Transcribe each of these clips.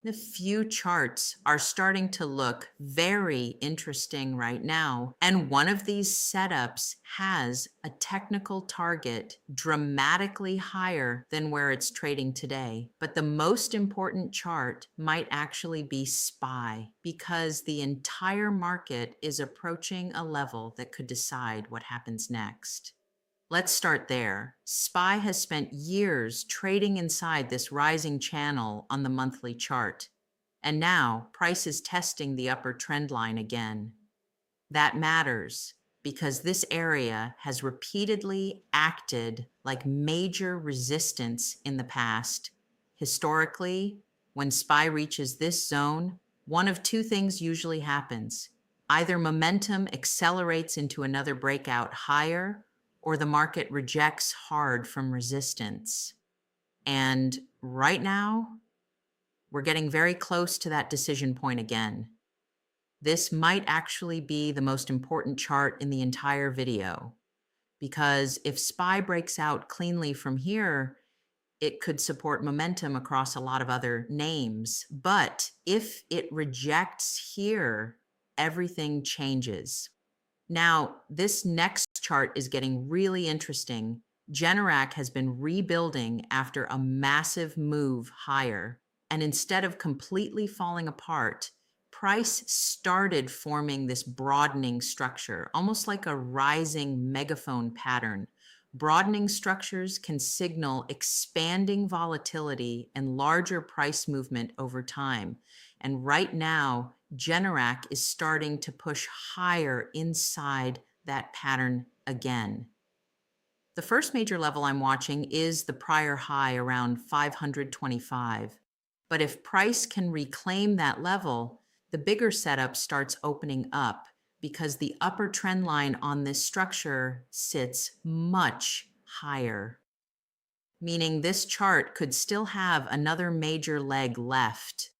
The few charts are starting to look very interesting right now. And one of these setups has a technical target dramatically higher than where it's trading today. But the most important chart might actually be SPY because the entire market is approaching a level that could decide what happens next. Let's start there. SPY has spent years trading inside this rising channel on the monthly chart, and now price is testing the upper trend line again. That matters because this area has repeatedly acted like major resistance in the past. Historically, when SPY reaches this zone, one of two things usually happens. Either momentum accelerates into another breakout higher, or the market rejects hard from resistance. And right now, we're getting very close to that decision point again. This might actually be the most important chart in the entire video, because if SPY breaks out cleanly from here, it could support momentum across a lot of other names. But if it rejects here, everything changes. Now, this next chart is getting really interesting. Generac has been rebuilding after a massive move higher. And instead of completely falling apart, price started forming this broadening structure, almost like a rising megaphone pattern. Broadening structures can signal expanding volatility and larger price movement over time. And right now, Generac is starting to push higher inside that pattern again. The first major level I'm watching is the prior high around 525. But if price can reclaim that level, the bigger setup starts opening up because the upper trend line on this structure sits much higher, meaning this chart could still have another major leg left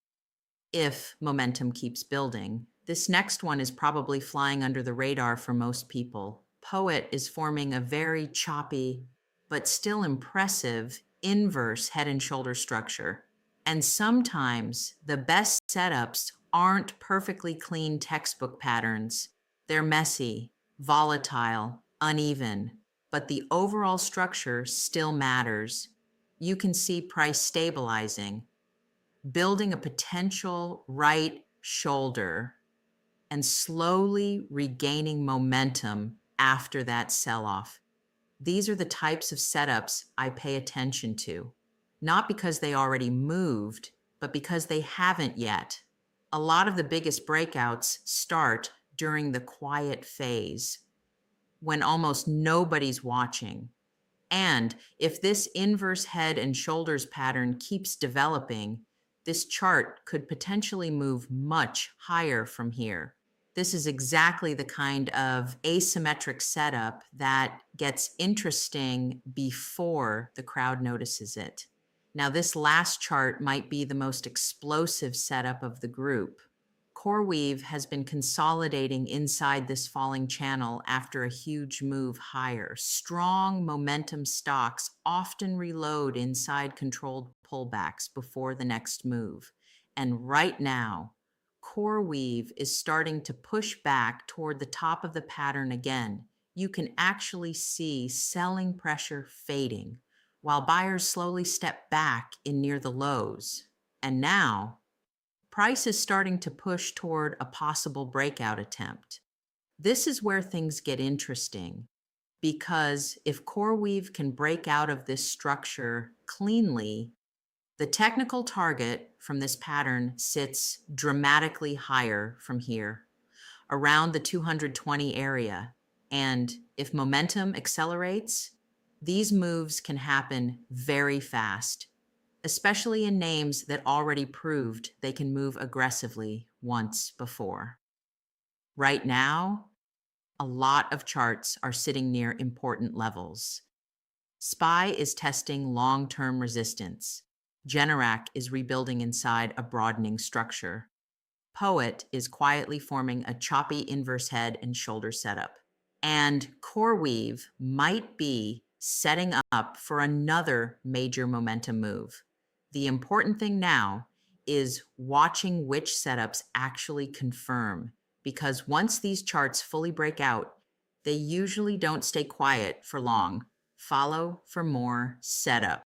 if momentum keeps building. This next one is probably flying under the radar for most people. Poet is forming a very choppy, but still impressive inverse head and shoulder structure. And sometimes the best setups aren't perfectly clean textbook patterns. They're messy, volatile, uneven, but the overall structure still matters. You can see price stabilizing, building a potential right shoulder, and slowly regaining momentum after that sell off. These are the types of setups I pay attention to, not because they already moved, but because they haven't yet. A lot of the biggest breakouts start during the quiet phase, when almost nobody's watching. And if this inverse head and shoulders pattern keeps developing, this chart could potentially move much higher from here. This is exactly the kind of asymmetric setup that gets interesting before the crowd notices it. Now, this last chart might be the most explosive setup of the group. CoreWeave has been consolidating inside this falling channel after a huge move higher. Strong momentum stocks often reload inside controlled pullbacks before the next move. And right now, CoreWeave is starting to push back toward the top of the pattern again. You can actually see selling pressure fading while buyers slowly step back in near the lows. And now, price is starting to push toward a possible breakout attempt. This is where things get interesting because if CoreWeave can break out of this structure cleanly, the technical target from this pattern sits dramatically higher from here, around the 220 area. And if momentum accelerates, these moves can happen very fast, especially in names that already proved they can move aggressively once before. Right now, a lot of charts are sitting near important levels. SPY is testing long-term resistance. Generac is rebuilding inside a broadening structure. Poet is quietly forming a choppy inverse head and shoulder setup. And CoreWeave might be setting up for another major momentum move. The important thing now is watching which setups actually confirm, because once these charts fully break out, they usually don't stay quiet for long. Follow for more setup.